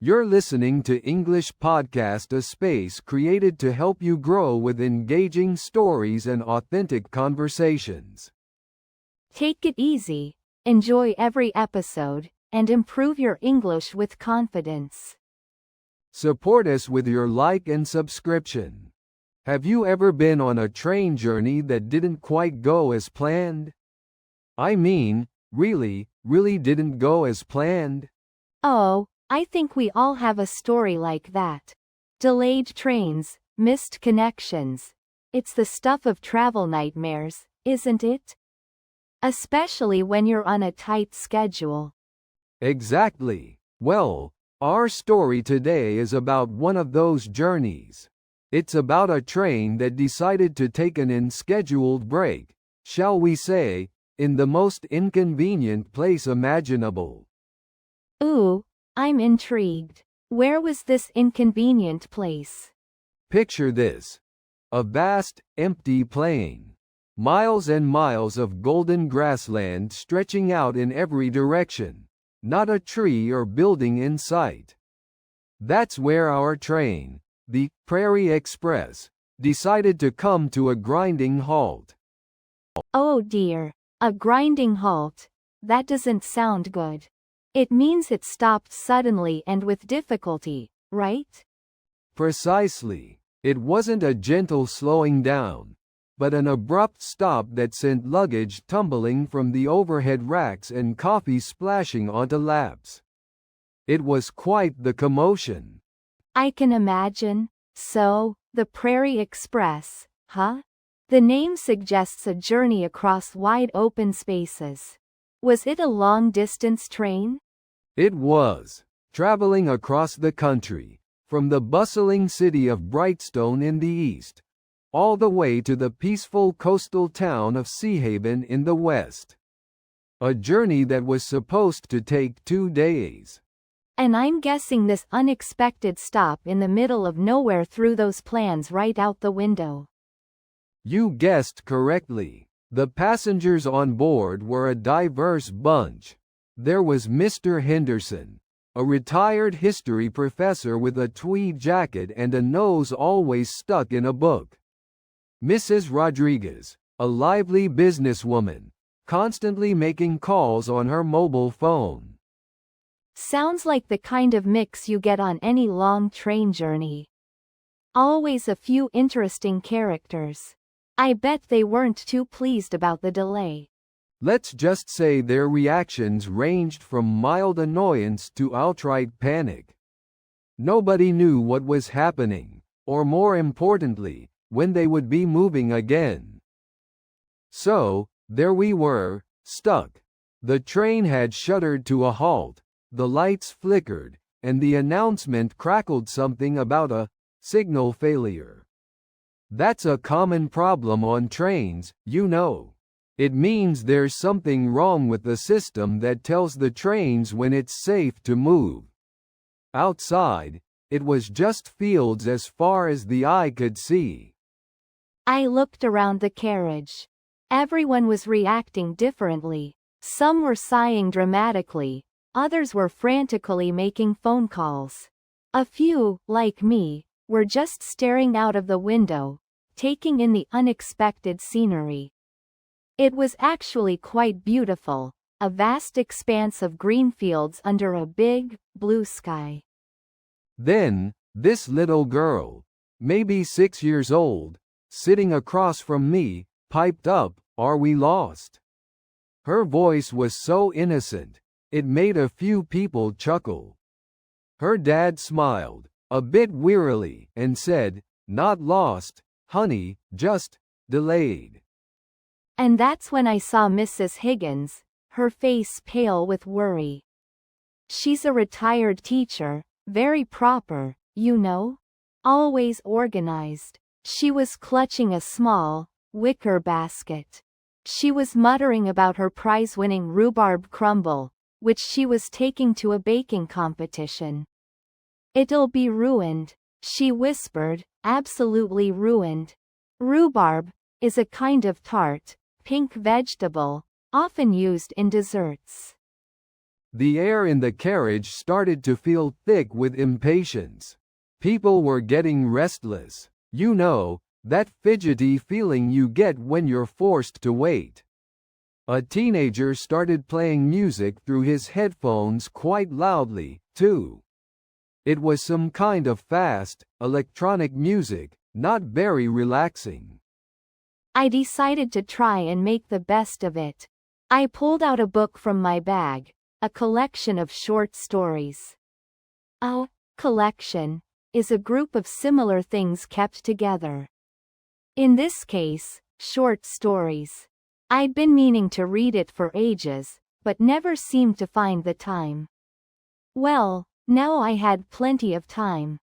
You're listening to English Podcast, a space created to help you grow with engaging stories and authentic conversations. Take it easy, enjoy every episode, and improve your English with confidence. Support us with your like and subscription. Have you ever been on a train journey that didn't quite go as planned? I mean, really didn't go as planned? Oh, I think we all have a story like that. Delayed trains, missed connections. It's the stuff of travel nightmares, isn't it? Especially when you're on a tight schedule. Exactly. Well, our story today is about one of those journeys. It's about a train that decided to take an unscheduled break, shall we say, in the most inconvenient place imaginable. Ooh, I'm intrigued. Where was this inconvenient place? Picture this. A vast, empty plain. Miles and miles of golden grassland stretching out in every direction. Not a tree or building in sight. That's where our train, the Prairie Express, decided to come to a grinding halt. Oh dear, a grinding halt. That doesn't sound good. It means it stopped suddenly and with difficulty, right? Precisely. It wasn't a gentle slowing down, but an abrupt stop that sent luggage tumbling from the overhead racks and coffee splashing onto laps. It was quite the commotion. I can imagine. So, the Prairie Express, huh? The name suggests a journey across wide open spaces. Was it a long-distance train? It was, traveling across the country, from the bustling city of Brightstone in the east, all the way to the peaceful coastal town of Seahaven in the west. A journey that was supposed to take 2 days. And I'm guessing this unexpected stop in the middle of nowhere threw those plans right out the window. You guessed correctly. The passengers on board were a diverse bunch. There was Mr. Henderson, a retired history professor with a tweed jacket and a nose always stuck in a book. Mrs. Rodriguez, a lively businesswoman, constantly making calls on her mobile phone. Sounds like the kind of mix you get on any long train journey. Always a few interesting characters. I bet they weren't too pleased about the delay. Let's just say their reactions ranged from mild annoyance to outright panic. Nobody knew what was happening, or more importantly, when they would be moving again. So, there we were, stuck. The train had shuddered to a halt, the lights flickered, and the announcement crackled something about a signal failure. That's a common problem on trains, you know. It means there's something wrong with the system that tells the trains when it's safe to move. Outside, it was just fields as far as the eye could see. I looked around the carriage. Everyone was reacting differently. Some were sighing dramatically, others were frantically making phone calls. A few, like me, were just staring out of the window, taking in the unexpected scenery. It was actually quite beautiful, a vast expanse of green fields under a big, blue sky. Then, this little girl, maybe 6 years old, sitting across from me, piped up, "Are we lost?" Her voice was so innocent, it made a few people chuckle. Her dad smiled, a bit wearily, and said, "Not lost, honey, just delayed." And that's when I saw Mrs. Higgins, her face pale with worry. She's a retired teacher, very proper, you know? Always organized. She was clutching a small, wicker basket. She was muttering about her prize-winning rhubarb crumble, which she was taking to a baking competition. "It'll be ruined," she whispered, "absolutely ruined." Rhubarb is a kind of tart, pink vegetable, often used in desserts. The air in the carriage started to feel thick with impatience. People were getting restless. You know, that fidgety feeling you get when you're forced to wait. A teenager started playing music through his headphones quite loudly, too. It was some kind of fast, electronic music, not very relaxing. I decided to try and make the best of it. I pulled out a book from my bag, a collection of short stories. A collection is a group of similar things kept together. In this case, short stories. I'd been meaning to read it for ages, but never seemed to find the time. Well, now I had plenty of time.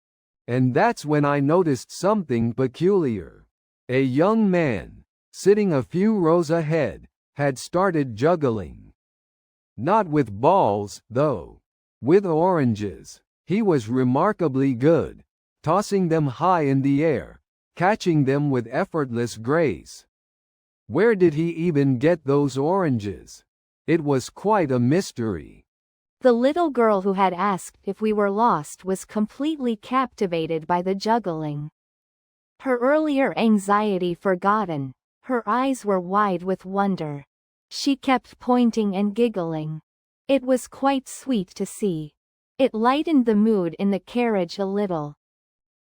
And that's when I noticed something peculiar. A young man, sitting a few rows ahead, had started juggling. Not with balls, though. With oranges. He was remarkably good, tossing them high in the air, catching them with effortless grace. Where did he even get those oranges? It was quite a mystery. The little girl who had asked if we were lost was completely captivated by the juggling. Her earlier anxiety forgotten, her eyes were wide with wonder. She kept pointing and giggling. It was quite sweet to see. It lightened the mood in the carriage a little.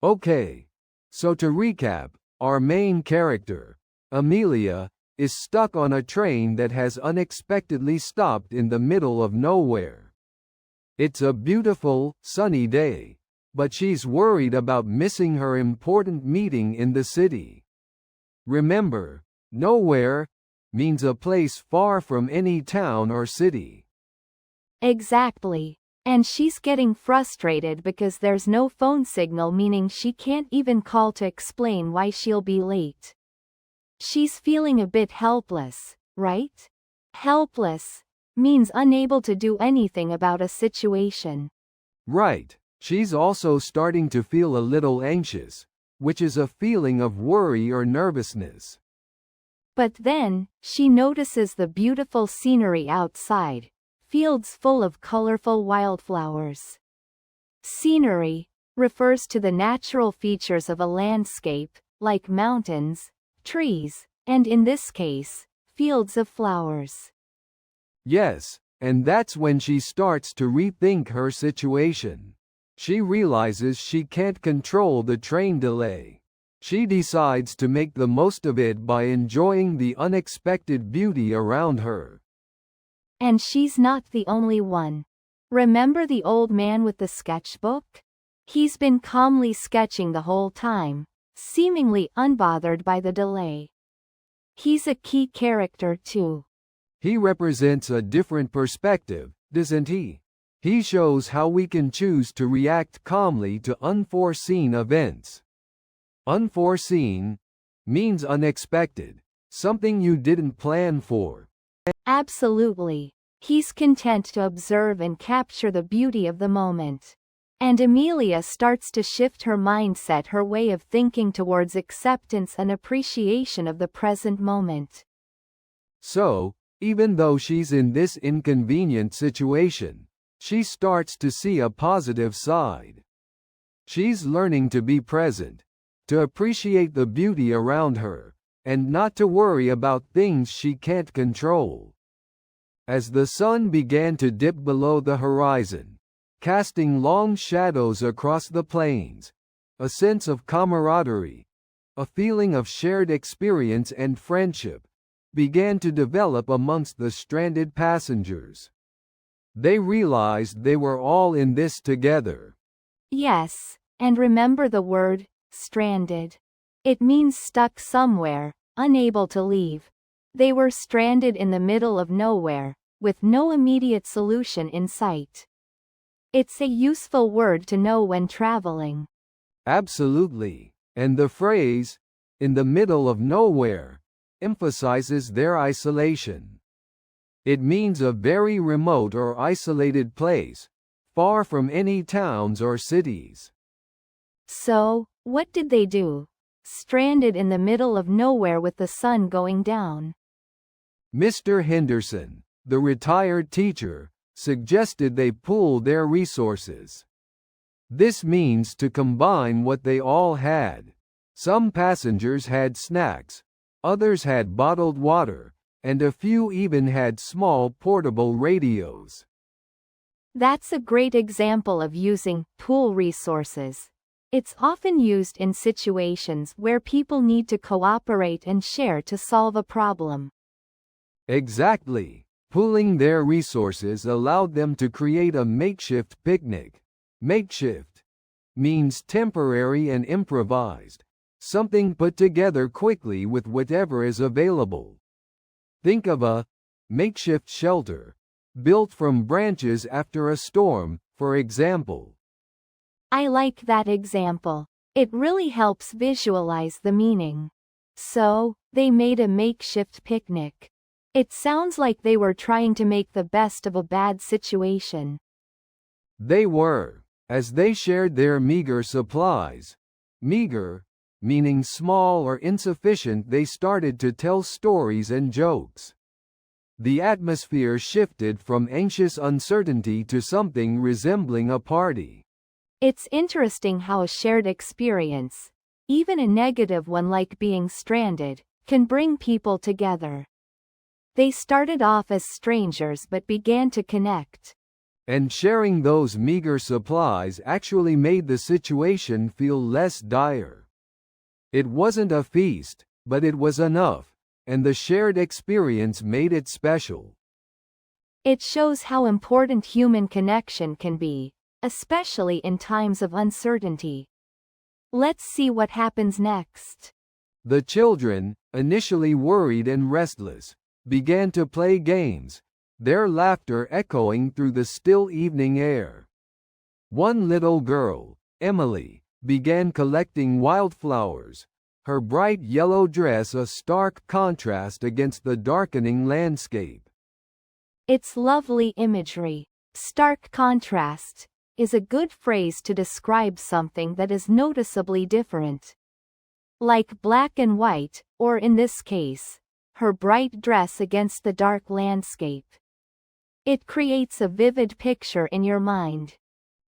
Okay. So to recap, our main character, Amelia, is stuck on a train that has unexpectedly stopped in the middle of nowhere. It's a beautiful, sunny day, but she's worried about missing her important meeting in the city. Remember, nowhere means a place far from any town or city. Exactly. And she's getting frustrated because there's no phone signal, meaning she can't even call to explain why she'll be late. She's feeling a bit helpless, right? Helpless means unable to do anything about a situation. Right. She's also starting to feel a little anxious, which is a feeling of worry or nervousness. But then, she notices the beautiful scenery outside, fields full of colorful wildflowers. Scenery refers to the natural features of a landscape, like mountains, trees, and in this case, fields of flowers. Yes, and that's when she starts to rethink her situation. She realizes she can't control the train delay. She decides to make the most of it by enjoying the unexpected beauty around her. And she's not the only one. Remember the old man with the sketchbook? He's been calmly sketching the whole time, seemingly unbothered by the delay. He's a key character too. He represents a different perspective, doesn't he? He shows how we can choose to react calmly to unforeseen events. Unforeseen means unexpected, something you didn't plan for. Absolutely. He's content to observe and capture the beauty of the moment. And Amelia starts to shift her mindset, her way of thinking towards acceptance and appreciation of the present moment. So, even though she's in this inconvenient situation, she starts to see a positive side. She's learning to be present, to appreciate the beauty around her, and not to worry about things she can't control. As the sun began to dip below the horizon, casting long shadows across the plains, a sense of camaraderie, a feeling of shared experience and friendship, began to develop amongst the stranded passengers. They realized they were all in this together. Yes, and remember the word, stranded. It means stuck somewhere, unable to leave. They were stranded in the middle of nowhere, with no immediate solution in sight. It's a useful word to know when traveling. Absolutely. And the phrase, in the middle of nowhere, emphasizes their isolation. It means a very remote or isolated place, far from any towns or cities. So, what did they do? Stranded in the middle of nowhere with the sun going down. Mr. Henderson, the retired teacher, suggested they pool their resources. This means to combine what they all had. Some passengers had snacks, others had bottled water, and a few even had small portable radios. That's a great example of using pool resources. It's often used in situations where people need to cooperate and share to solve a problem. Exactly. Pooling their resources allowed them to create a makeshift picnic. Makeshift means temporary and improvised, something put together quickly with whatever is available. Think of a makeshift shelter, built from branches after a storm, for example. I like that example. It really helps visualize the meaning. So, they made a makeshift picnic. It sounds like they were trying to make the best of a bad situation. They were, as they shared their meager supplies. Meager, meaning small or insufficient, they started to tell stories and jokes. The atmosphere shifted from anxious uncertainty to something resembling a party. It's interesting how a shared experience, even a negative one like being stranded, can bring people together. They started off as strangers but began to connect. And sharing those meager supplies actually made the situation feel less dire. It wasn't a feast, but it was enough, and the shared experience made it special. It shows how important human connection can be, especially in times of uncertainty. Let's see what happens next. The children, initially worried and restless, began to play games, their laughter echoing through the still evening air. One little girl, Emily, began collecting wildflowers, her bright yellow dress a stark contrast against the darkening landscape. It's lovely imagery. Stark contrast is a good phrase to describe something that is noticeably different. Like black and white, or in this case, her bright dress against the dark landscape. It creates a vivid picture in your mind.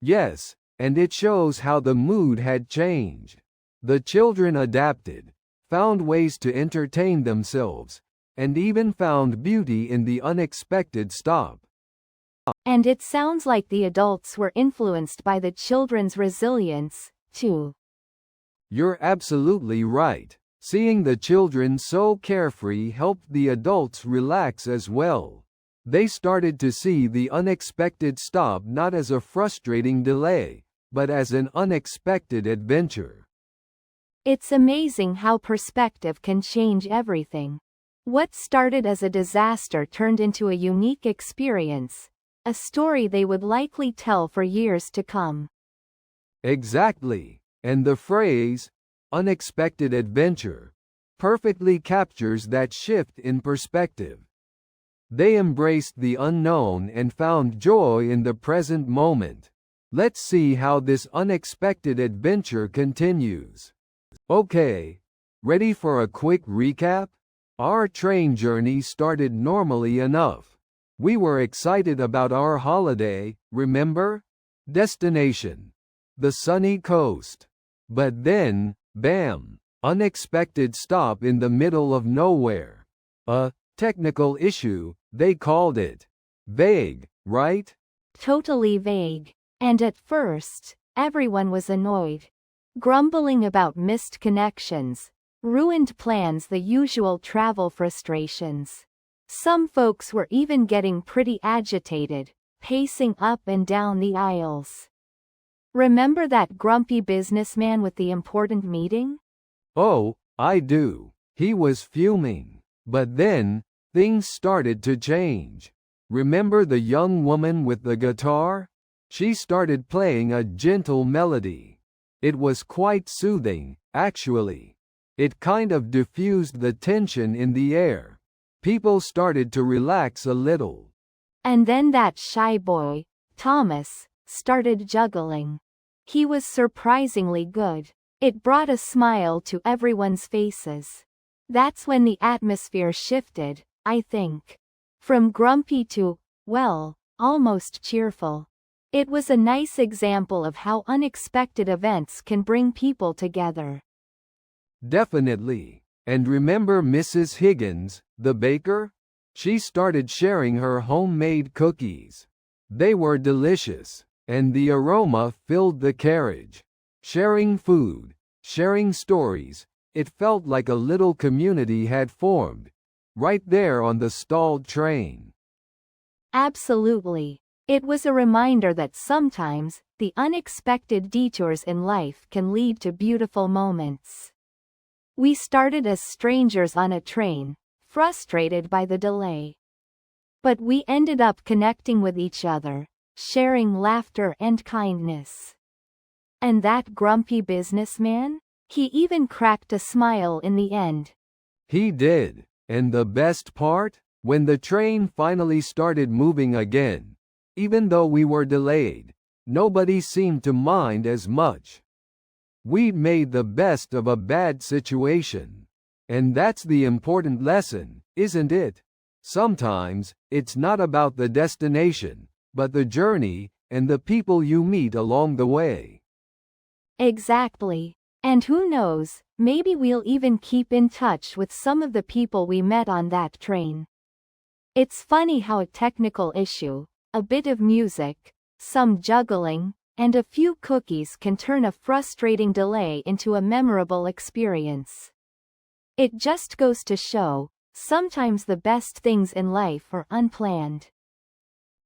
Yes, and it shows how the mood had changed. The children adapted, found ways to entertain themselves, and even found beauty in the unexpected stop. And it sounds like the adults were influenced by the children's resilience, too. You're absolutely right. Seeing the children so carefree helped the adults relax as well. They started to see the unexpected stop not as a frustrating delay, but as an unexpected adventure. It's amazing how perspective can change everything. What started as a disaster turned into a unique experience, a story they would likely tell for years to come. Exactly, and the phrase, unexpected adventure, perfectly captures that shift in perspective. They embraced the unknown and found joy in the present moment. Let's see how this unexpected adventure continues. Okay, ready for a quick recap? Our train journey started normally enough. We were excited about our holiday, remember? Destination: the sunny coast. But then, bam! Unexpected stop in the middle of nowhere. A technical issue, they called it. Vague, right? Totally vague. And at first, everyone was annoyed. Grumbling about missed connections, ruined plans, the usual travel frustrations. Some folks were even getting pretty agitated, pacing up and down the aisles. Remember that grumpy businessman with the important meeting? Oh, I do. He was fuming. But then, things started to change. Remember the young woman with the guitar? She started playing a gentle melody. It was quite soothing, actually. It kind of diffused the tension in the air. People started to relax a little. And then that shy boy, Thomas, started juggling. He was surprisingly good. It brought a smile to everyone's faces. That's when the atmosphere shifted, I think. From grumpy to, well, almost cheerful. It was a nice example of how unexpected events can bring people together. Definitely. And remember Mrs. Higgins, the baker? She started sharing her homemade cookies. They were delicious, and the aroma filled the carriage. Sharing food, sharing stories, it felt like a little community had formed, right there on the stalled train. Absolutely. It was a reminder that sometimes, the unexpected detours in life can lead to beautiful moments. We started as strangers on a train, frustrated by the delay. But we ended up connecting with each other, sharing laughter and kindness. And that grumpy businessman? He even cracked a smile in the end. He did. And the best part? When the train finally started moving again, even though we were delayed, nobody seemed to mind as much. We'd made the best of a bad situation. And that's the important lesson, isn't it? Sometimes, it's not about the destination, but the journey, and the people you meet along the way. Exactly. And who knows, maybe we'll even keep in touch with some of the people we met on that train. It's funny how a technical issue, a bit of music, some juggling, and a few cookies can turn a frustrating delay into a memorable experience. It just goes to show, sometimes the best things in life are unplanned.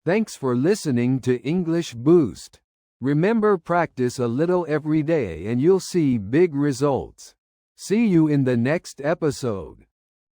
Thanks for listening to English Boost. Remember, practice a little every day and you'll see big results. See you in the next episode.